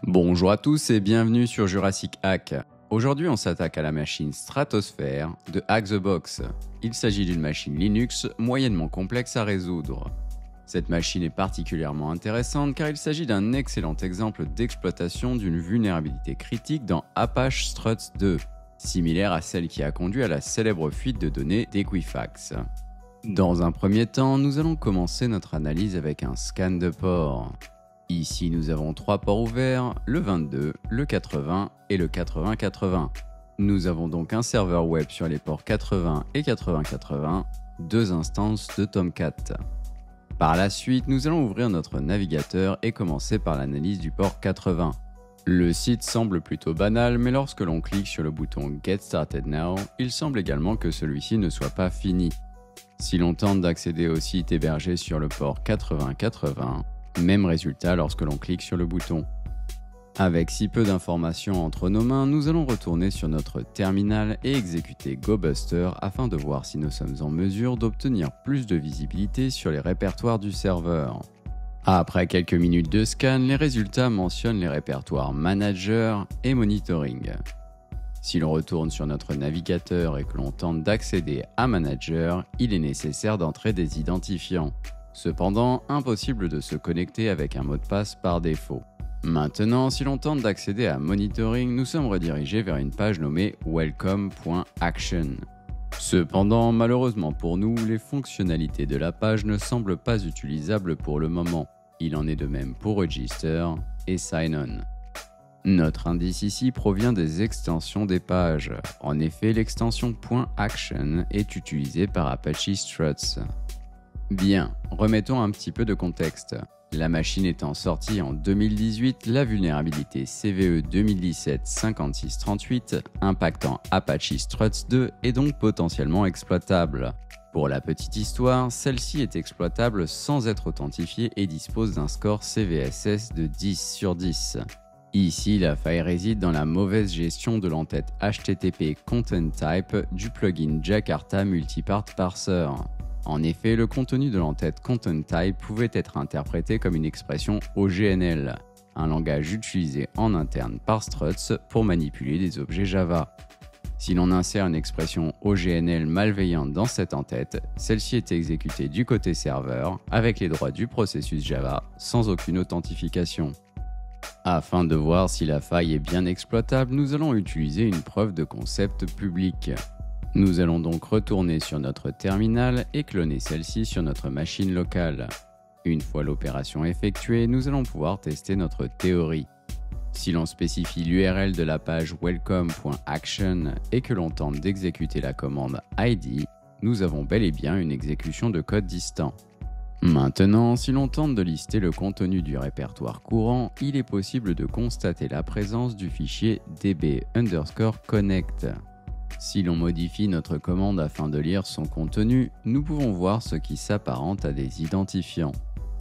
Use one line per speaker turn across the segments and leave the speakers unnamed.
Bonjour à tous et bienvenue sur Jurassic Hack. Aujourd'hui on s'attaque à la machine Stratosphere de Hack the Box. Il s'agit d'une machine Linux moyennement complexe à résoudre. Cette machine est particulièrement intéressante car il s'agit d'un excellent exemple d'exploitation d'une vulnérabilité critique dans Apache Struts 2, similaire à celle qui a conduit à la célèbre fuite de données d'Equifax. Dans un premier temps, nous allons commencer notre analyse avec un scan de ports. Ici, nous avons 3 ports ouverts, le 22, le 80 et le 8080. Nous avons donc un serveur web sur les ports 80 et 8080, 2 instances de Tomcat. Par la suite, nous allons ouvrir notre navigateur et commencer par l'analyse du port 80. Le site semble plutôt banal, mais lorsque l'on clique sur le bouton Get Started Now, il semble également que celui-ci ne soit pas fini. Si l'on tente d'accéder au site hébergé sur le port 8080, même résultat lorsque l'on clique sur le bouton. Avec si peu d'informations entre nos mains, nous allons retourner sur notre terminal et exécuter GoBuster afin de voir si nous sommes en mesure d'obtenir plus de visibilité sur les répertoires du serveur. Après quelques minutes de scan, les résultats mentionnent les répertoires Manager et Monitoring. Si l'on retourne sur notre navigateur et que l'on tente d'accéder à Manager, il est nécessaire d'entrer des identifiants. Cependant, impossible de se connecter avec un mot de passe par défaut. Maintenant, si l'on tente d'accéder à Monitoring, nous sommes redirigés vers une page nommée welcome.action. Cependant, malheureusement pour nous, les fonctionnalités de la page ne semblent pas utilisables pour le moment. Il en est de même pour Register et Sign On. Notre indice ici provient des extensions des pages. En effet, l'extension .action est utilisée par Apache Struts. Bien, remettons un petit peu de contexte. La machine étant sortie en 2018, la vulnérabilité CVE 2017-5638 impactant Apache Struts 2 est donc potentiellement exploitable. Pour la petite histoire, celle-ci est exploitable sans être authentifiée et dispose d'un score CVSS de 10 sur 10. Ici, la faille réside dans la mauvaise gestion de l'entête HTTP Content Type du plugin Jakarta Multipart Parser. En effet, le contenu de l'entête Content Type pouvait être interprété comme une expression OGNL, un langage utilisé en interne par Struts pour manipuler des objets Java. Si l'on insère une expression OGNL malveillante dans cette entête, celle-ci est exécutée du côté serveur avec les droits du processus Java sans aucune authentification. Afin de voir si la faille est bien exploitable, nous allons utiliser une preuve de concept publique. Nous allons donc retourner sur notre terminal et cloner celle-ci sur notre machine locale. Une fois l'opération effectuée, nous allons pouvoir tester notre théorie. Si l'on spécifie l'URL de la page welcome.action et que l'on tente d'exécuter la commande id, nous avons bel et bien une exécution de code distant. Maintenant, si l'on tente de lister le contenu du répertoire courant, il est possible de constater la présence du fichier db_connect. Si l'on modifie notre commande afin de lire son contenu, nous pouvons voir ce qui s'apparente à des identifiants.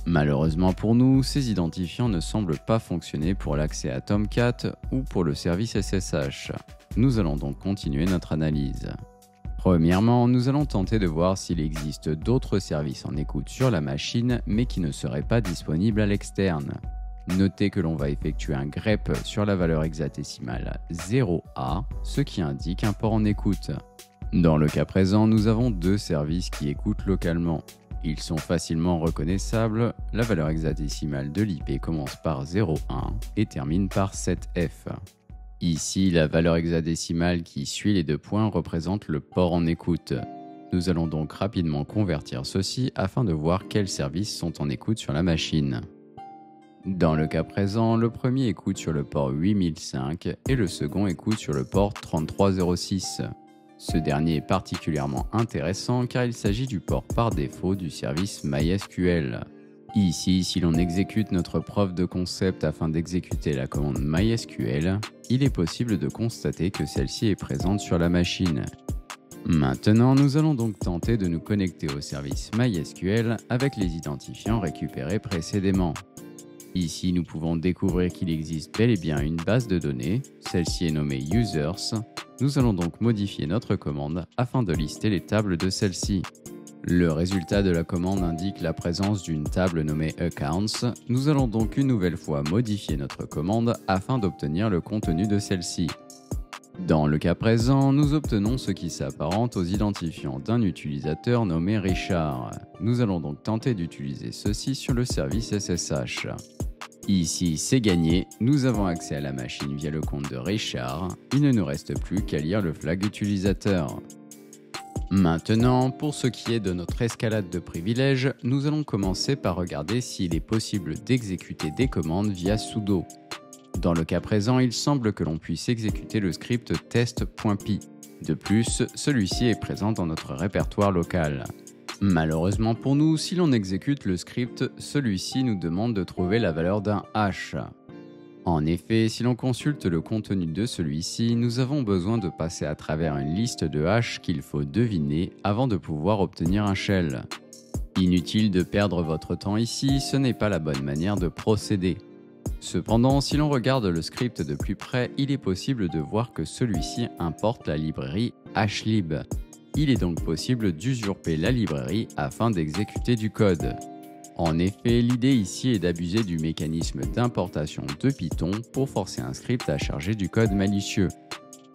Malheureusement pour nous, ces identifiants ne semblent pas fonctionner pour l'accès à Tomcat ou pour le service SSH. Nous allons donc continuer notre analyse. Premièrement, nous allons tenter de voir s'il existe d'autres services en écoute sur la machine, mais qui ne seraient pas disponibles à l'externe. Notez que l'on va effectuer un grep sur la valeur hexadécimale 0A, ce qui indique un port en écoute. Dans le cas présent, nous avons 2 services qui écoutent localement. Ils sont facilement reconnaissables, la valeur hexadécimale de l'IP commence par 0,1 et termine par 7F. Ici, la valeur hexadécimale qui suit les 2 points représente le port en écoute. Nous allons donc rapidement convertir ceci afin de voir quels services sont en écoute sur la machine. Dans le cas présent, le premier écoute sur le port 8005 et le second écoute sur le port 3306. Ce dernier est particulièrement intéressant car il s'agit du port par défaut du service MySQL. Ici, si l'on exécute notre preuve de concept afin d'exécuter la commande MySQL, il est possible de constater que celle-ci est présente sur la machine. Maintenant, nous allons donc tenter de nous connecter au service MySQL avec les identifiants récupérés précédemment. Ici, nous pouvons découvrir qu'il existe bel et bien une base de données, celle-ci est nommée Users. Nous allons donc modifier notre commande afin de lister les tables de celle-ci. Le résultat de la commande indique la présence d'une table nommée Accounts. Nous allons donc une nouvelle fois modifier notre commande afin d'obtenir le contenu de celle-ci. Dans le cas présent, nous obtenons ce qui s'apparente aux identifiants d'un utilisateur nommé Richard. Nous allons donc tenter d'utiliser ceci sur le service SSH. Ici, c'est gagné, nous avons accès à la machine via le compte de Richard. Il ne nous reste plus qu'à lire le flag utilisateur. Maintenant, pour ce qui est de notre escalade de privilèges, nous allons commencer par regarder s'il est possible d'exécuter des commandes via sudo. Dans le cas présent, il semble que l'on puisse exécuter le script test.py. De plus, celui-ci est présent dans notre répertoire local. Malheureusement pour nous, si l'on exécute le script, celui-ci nous demande de trouver la valeur d'un hash. En effet, si l'on consulte le contenu de celui-ci, nous avons besoin de passer à travers une liste de hashes qu'il faut deviner avant de pouvoir obtenir un shell. Inutile de perdre votre temps ici, ce n'est pas la bonne manière de procéder. Cependant, si l'on regarde le script de plus près, il est possible de voir que celui-ci importe la librairie hashlib. Il est donc possible d'usurper la librairie afin d'exécuter du code. En effet, l'idée ici est d'abuser du mécanisme d'importation de Python pour forcer un script à charger du code malicieux.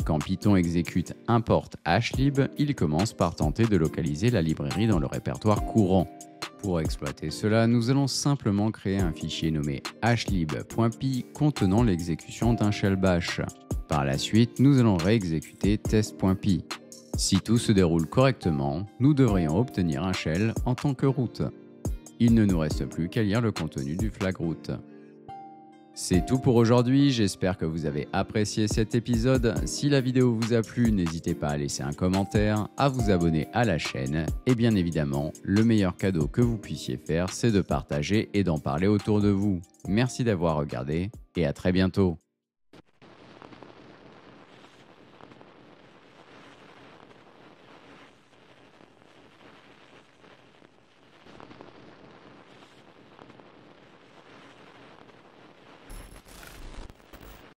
Quand Python exécute import hashlib, il commence par tenter de localiser la librairie dans le répertoire courant. Pour exploiter cela, nous allons simplement créer un fichier nommé hashlib.py contenant l'exécution d'un shell bash. Par la suite, nous allons réexécuter test.py. Si tout se déroule correctement, nous devrions obtenir un shell en tant que root. Il ne nous reste plus qu'à lire le contenu du flag root. C'est tout pour aujourd'hui, j'espère que vous avez apprécié cet épisode. Si la vidéo vous a plu, n'hésitez pas à laisser un commentaire, à vous abonner à la chaîne et bien évidemment, le meilleur cadeau que vous puissiez faire, c'est de partager et d'en parler autour de vous. Merci d'avoir regardé et à très bientôt.